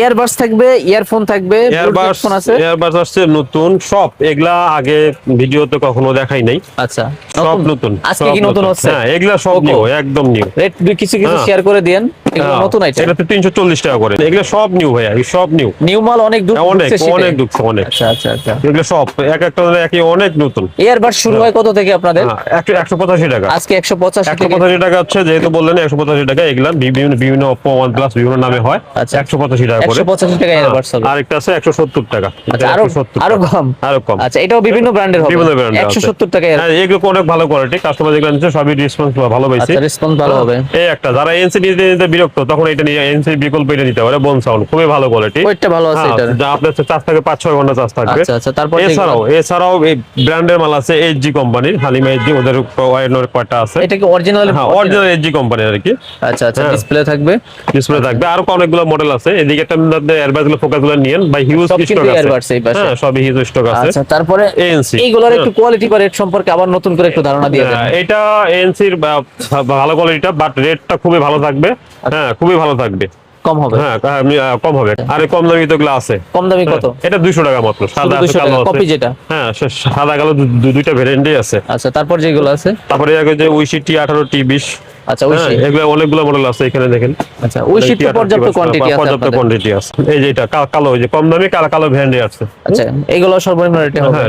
Earbuds থাকবে, earphone থাকবে, earbuds phone আছে। ইয়ারবাডস আসছে নতুন সব, এগুলা আগে ভিডিওতে কখনো দেখাই নাই। আচ্ছা, সব নতুন, আজকে কি নতুন হচ্ছে? হ্যাঁ এগুলা সব নিউ, একদম নিউ। রেট কিছু কিছু শেয়ার করে দেন, এগুলো নতুন আইটেম। এটা তো 340 টাকা করে, এগুলা সব নিউ ভাইয়া, এই সব নিউ। নিউ মাল অনেক দূর অনেক ঢুকছে শীতে। অনেক ঢুকছে অনেক। আচ্ছা আচ্ছা আচ্ছা। এগুলা সব এক একটা একই অনেক নতুন। ইয়ারবাডস শুরু হয় কত থেকে আপনাদের? 185 টাকা। আজকে 185 থেকে। 185 টাকা হচ্ছে, যেহেতু বললেন 185 টাকা, এগুলা বিভিন্ন বিভিন্ন Oppo, OnePlus বিভিন্ন নামে হয়। আচ্ছা, 185 টাকা করে। 185 টাকা ইয়ারবাডস হবে। আরেকটা আছে 170 টাকা। আচ্ছা, আরো কম। আরো কম। আচ্ছা, এটাও বিভিন্ন ব্র্যান্ডের হবে। বিভিন্ন ব্র্যান্ডের আছে। 170 টাকা ইয়ারবাডস। হ্যাঁ, এগুলো অনেক ভালো কোয়ালিটি, কাস্টমার যেগুলো নিচ্ছে সবই রেসপন্স ভালো পাইছে। আচ্ছা, রেসপন্স ভালো হবে। এই একটা যারা এনসি নিতে নিতে বিরক্ত, তখন এটা নিয়ে এনসি বিকল্প এটা নিতে পারে, বোন সাউন্ড খুবই ভালো কোয়ালিটি। ওইটা ভালো আছে এটার। যা আপনার চার্জ থাকে 5-6 ঘন্টা চার্জ থাকবে। আচ্ছা আচ্ছা, তারপর এছাড়াও এই ব্র্যান্ডের মাল আছে, এইচজি কোম্পানির, হালিমা এইচজি, ওদের ওয়াইনের কয়টা আছে। এটা কি অরিজিনাল? হ্যাঁ, অরিজিনাল এইচজি কোম্পানির আর কি। আচ্ছা আচ্ছা, ডিসপ্লে থাকবে। ডিসপ্লে থাকবে, আরো অনেকগুলো মডেল আছে। এদিকে একটা আপনাদের এয়ারবাডস গুলো, ফোকাস গুলো নিয়েন ভাই, হিউজ সব স্টক কিন্তু আছে। এয়ারবাডস এই পাশে। হ্যাঁ, সবই হিউজ স্টক আছে। আচ্ছা, তারপরে ANC এইগুলোর একটু কোয়ালিটি বা রেট সম্পর্কে আবার নতুন করে একটু ধারণা দিয়ে দেন। এটা এনসির ভালো কোয়ালিটিটা, বাট রেটটা খুবই ভালো থাকবে। হ্যাঁ, খুবই ভালো থাকবে। কম হবে? হ্যাঁ, কম হবে। আরে কম দামি তো গুলো আছে। কম দামি কত? এটা 200 টাকা মাত্র, সাদা আছে, কালো আছে। কপি যেটা? হ্যাঁ, সাদা কালো দুইটা ভেরিয়েন্টই আছে। আচ্ছা, তারপর যেগুলো আছে? তারপরে যে উইশি T18, T20। আচ্ছা, উইশি এগুলো অনেকগুলো মডেল আছে, এখানে দেখেন। আচ্ছা, উইশি তো পর্যাপ্ত কোয়ান্টিটি আছে, পর্যাপ্ত কোয়ান্টিটি আছে। এই যে এটা কালো, এই যে কম দামি কালো ভ্যারিয়েন্ট আছে। আচ্ছা, এগুলো সর্বনিম্ন রেটে হবে।